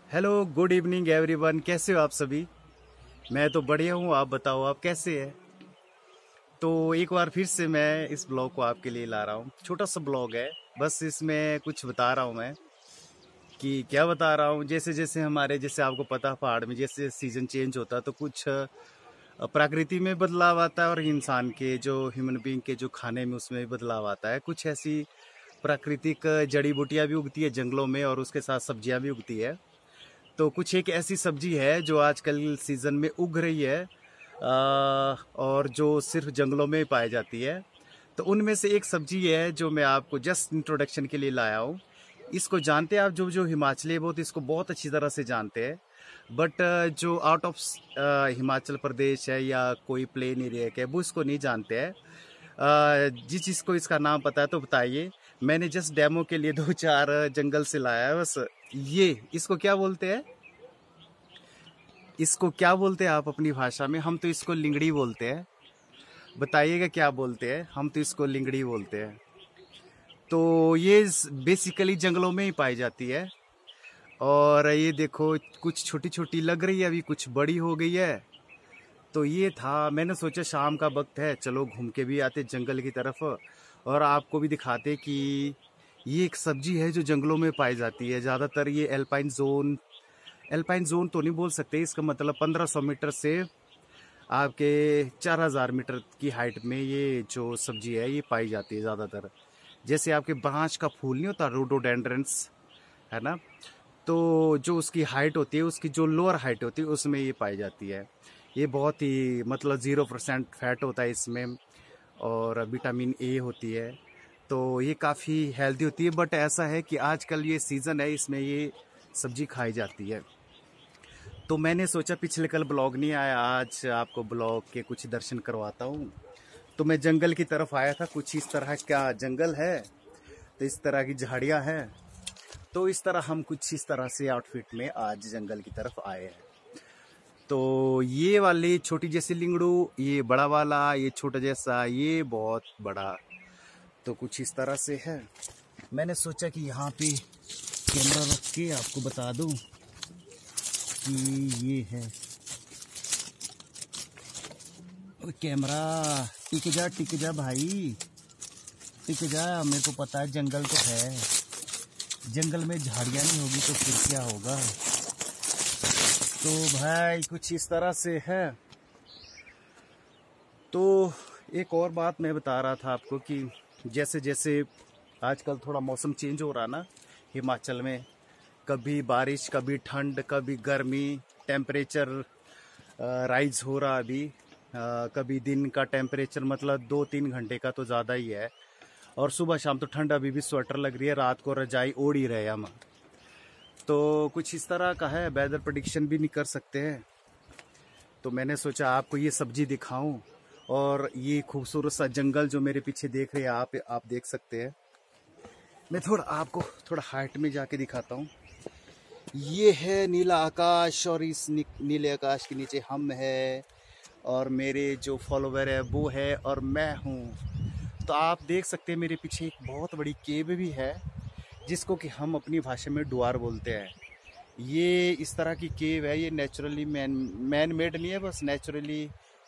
Hello, good evening everyone. कैसे हो आप सभी? मैं तो बढ़िया हूँ। आप बताओ, आप कैसे हैं? तो एक बार फिर से मैं इस ब्लॉग को आपके लिए ला रहा हूँ। छोटा सा ब्लॉग है, बस इसमें कुछ बता रहा हूँ मैं कि क्या बता रहा हूँ। जैसे जैसे जैसे आपको पता है, पहाड़ में जैसे सीजन चेंज होता है तो कुछ प्रकृति में बदलाव आता है और इंसान के जो ह्यूमन बीइंग के जो खाने में उसमें भी बदलाव आता है। कुछ ऐसी प्राकृतिक जड़ी बूटियाँ भी उगती है जंगलों में और उसके साथ सब्जियाँ भी उगती है। तो कुछ एक ऐसी सब्जी है जो आजकल सीजन में उग रही है, और जो सिर्फ जंगलों में ही पाई जाती है। तो उनमें से एक सब्जी है जो मैं आपको जस्ट इंट्रोडक्शन के लिए लाया हूँ। इसको जानते हैं आप, जो जो हिमाचली है वो तो इसको बहुत अच्छी तरह से जानते हैं। बट जो आउट ऑफ हिमाचल प्रदेश है या कोई प्लेन एरिया के, वो इसको नहीं जानते हैं। जिस जिसको इसका नाम पता है तो बताइए। मैंने जस्ट डेमो के लिए दो चार जंगल से लाया है बस। ये इसको क्या बोलते हैं? इसको क्या बोलते हैं आप अपनी भाषा में? हम तो इसको लिंगड़ी बोलते हैं। बताइएगा क्या बोलते हैं? हम तो इसको लिंगड़ी बोलते हैं। तो ये बेसिकली जंगलों में ही पाई जाती है। और ये देखो, कुछ छोटी छोटी लग रही है, अभी कुछ बड़ी हो गई है। तो ये था, मैंने सोचा शाम का वक्त है, चलो घूम के भी आते जंगल की तरफ और आपको भी दिखाते कि ये एक सब्जी है जो जंगलों में पाई जाती है। ज़्यादातर ये एल्पाइन जोन तो नहीं बोल सकते, इसका मतलब 1500 मीटर से आपके 4000 मीटर की हाइट में ये जो सब्जी है ये पाई जाती है ज़्यादातर। जैसे आपके बांस का फूल नहीं होता, रोडोडेंड्रन्स, है ना? तो जो उसकी हाइट होती है, उसकी जो लोअर हाइट होती है उसमें ये पाई जाती है। ये बहुत ही मतलब 0% फैट होता है इसमें और विटामिन ए होती है। तो ये काफ़ी हेल्दी होती है। बट ऐसा है कि आजकल ये सीज़न है, इसमें ये सब्जी खाई जाती है। तो मैंने सोचा पिछले कल ब्लॉग नहीं आया, आज आपको ब्लॉग के कुछ दर्शन करवाता हूँ। तो मैं जंगल की तरफ आया था। कुछ इस तरह का जंगल है, तो इस तरह की झाड़ियाँ हैं। तो इस तरह हम कुछ इस तरह से आउटफिट में आज जंगल की तरफ आए हैं। तो ये वाली छोटी जैसी लिंगड़ू, ये बड़ा वाला, ये छोटा जैसा, ये बहुत बड़ा। तो कुछ इस तरह से है। मैंने सोचा कि यहाँ पे कैमरा रख के आपको बता दूं कि ये है। कैमरा टिक जा भाई, टिक जा। मेरे को पता है जंगल तो है, जंगल में झाड़ियाँ नहीं होगी तो फिर क्या होगा। तो भाई कुछ इस तरह से है। तो एक और बात मैं बता रहा था आपको कि जैसे जैसे आजकल थोड़ा मौसम चेंज हो रहा ना हिमाचल में, कभी बारिश, कभी ठंड, कभी गर्मी, टेम्परेचर राइज हो रहा अभी। कभी दिन का टेम्परेचर मतलब 2-3 घंटे का तो ज़्यादा ही है, और सुबह शाम तो ठंड, अभी भी स्वेटर लग रही है, रात को रजाई ओढ़ ही रहे हम। तो कुछ इस तरह का है, वेदर प्रेडिक्शन भी नहीं कर सकते हैं। तो मैंने सोचा आपको ये सब्जी दिखाऊं। और ये खूबसूरत सा जंगल जो मेरे पीछे देख रहे हैं आप देख सकते हैं। मैं आपको थोड़ा हाइट में जाके दिखाता हूँ। ये है नीला आकाश, और इस नीले आकाश के नीचे हम है और मेरे जो फॉलोवर है वो है और मैं हूँ। तो आप देख सकते हैं मेरे पीछे एक बहुत बड़ी केव भी है, जिसको कि हम अपनी भाषा में डुआर बोलते हैं। ये इस तरह की केव है, ये नेचुरली मैन मेड नहीं है, बस नेचुरली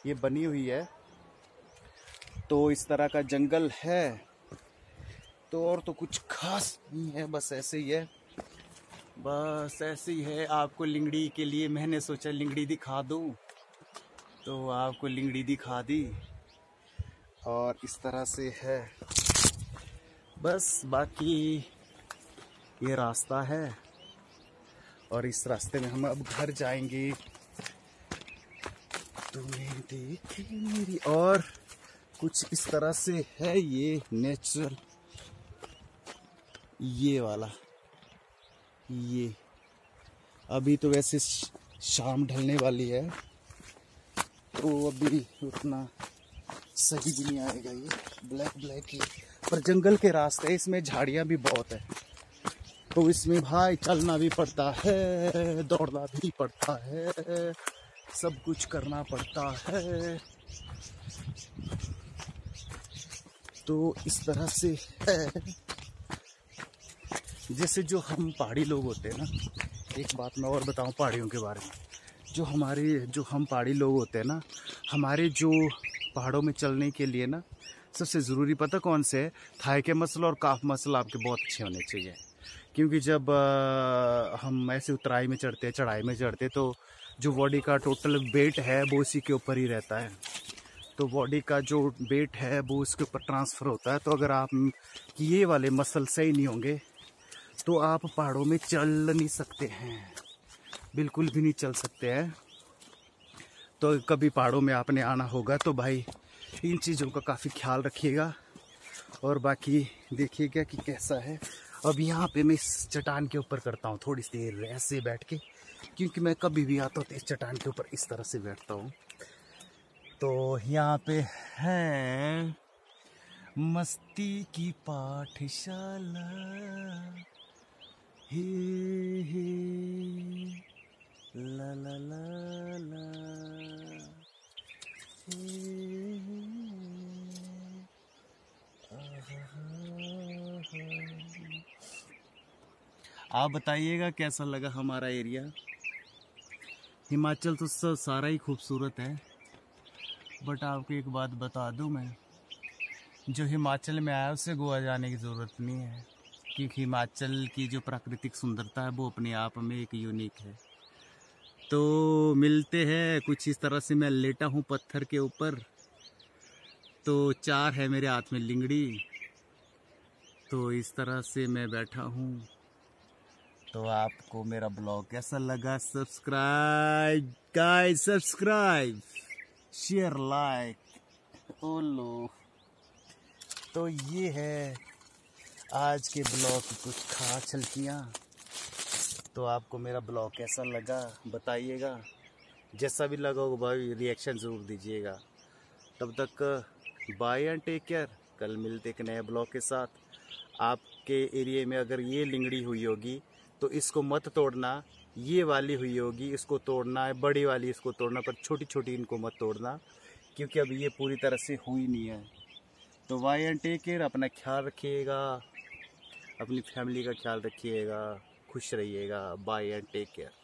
ये बनी हुई है। तो इस तरह का जंगल है। तो और तो कुछ खास नहीं है, बस ऐसे ही है, बस ऐसे ही है। आपको लिंगड़ी के लिए मैंने सोचा लिंगड़ी दिखा दूँ, तो आपको लिंगड़ी दिखा दी। और इस तरह से है बस। बाकी ये रास्ता है और इस रास्ते में हम अब घर जाएंगे। तूने देखी मेरी, और कुछ इस तरह से है ये नेचुरल। ये वाला, ये अभी तो वैसे शाम ढलने वाली है, तो अभी उतना सही भी नहीं आएगा ये ब्लैक ही। पर जंगल के रास्ते, इसमें झाड़ियाँ भी बहुत है, तो इसमें भाई चलना भी पड़ता है, दौड़ना भी पड़ता है, सब कुछ करना पड़ता है। तो इस तरह से है। जैसे जो हम पहाड़ी लोग होते हैं ना, एक बात मैं और बताऊं पहाड़ियों के बारे में। जो हम पहाड़ी लोग होते हैं ना, हमारे जो पहाड़ों में चलने के लिए ना सबसे ज़रूरी पता कौन से है? थाई के मसल और काफ मसल आपके बहुत अच्छे होने चाहिए। क्योंकि जब हम ऐसे उतराई में चढ़ते हैं, चढ़ाई में चढ़ते हैं, तो जो बॉडी का टोटल वेट है वो उसी के ऊपर ही रहता है। तो बॉडी का जो वेट है वो उसके ऊपर ट्रांसफ़र होता है। तो अगर आप ये वाले मसल सही नहीं होंगे तो आप पहाड़ों में चल नहीं सकते हैं, बिल्कुल भी नहीं चल सकते हैं। तो कभी पहाड़ों में आपने आना होगा तो भाई इन चीज़ों का काफ़ी ख्याल रखिएगा। और बाकी देखिएगा कि कैसा है। अब यहाँ पे मैं इस चट्टान के ऊपर करता हूँ थोड़ी सी देर ऐसे बैठ के, क्योंकि मैं कभी भी आता हूँ तो इस चट्टान के ऊपर इस तरह से बैठता हूँ। तो यहाँ पे है मस्ती की पाठशाला, हे हे ला ला ला ला, आप बताइएगा कैसा लगा हमारा एरिया। हिमाचल तो सारा ही खूबसूरत है, बट आपको एक बात बता दूं मैं, जो हिमाचल में आया उसे गोवा जाने की ज़रूरत नहीं है, क्योंकि हिमाचल की जो प्राकृतिक सुंदरता है वो अपने आप में एक यूनिक है। तो मिलते हैं कुछ इस तरह से। मैं लेटा हूँ पत्थर के ऊपर, तो 4 है मेरे हाथ में लिंगड़ी, तो इस तरह से मैं बैठा हूँ। तो आपको मेरा ब्लॉग कैसा लगा? Subscribe guys, subscribe, share, like. ओलो, तो ये है आज के ब्लॉग की कुछ खास झलकियाँ। तो आपको मेरा ब्लॉग कैसा लगा बताइएगा। जैसा भी लगा होगा भाई रिएक्शन ज़रूर दीजिएगा। तब तक बाय एंड टेक केयर। कल मिलते एक नए ब्लॉग के साथ। आपके एरिया में अगर ये लिंगड़ी हुई होगी तो इसको मत तोड़ना, ये वाली हुई होगी इसको तोड़ना है, बड़ी वाली इसको तोड़ना, पर छोटी छोटी इनको मत तोड़ना, क्योंकि अब ये पूरी तरह से हुई नहीं है। तो बाय एंड टेक केयर। अपना ख्याल रखिएगा, अपनी फैमिली का ख्याल रखिएगा, खुश रहिएगा। Bye and take care.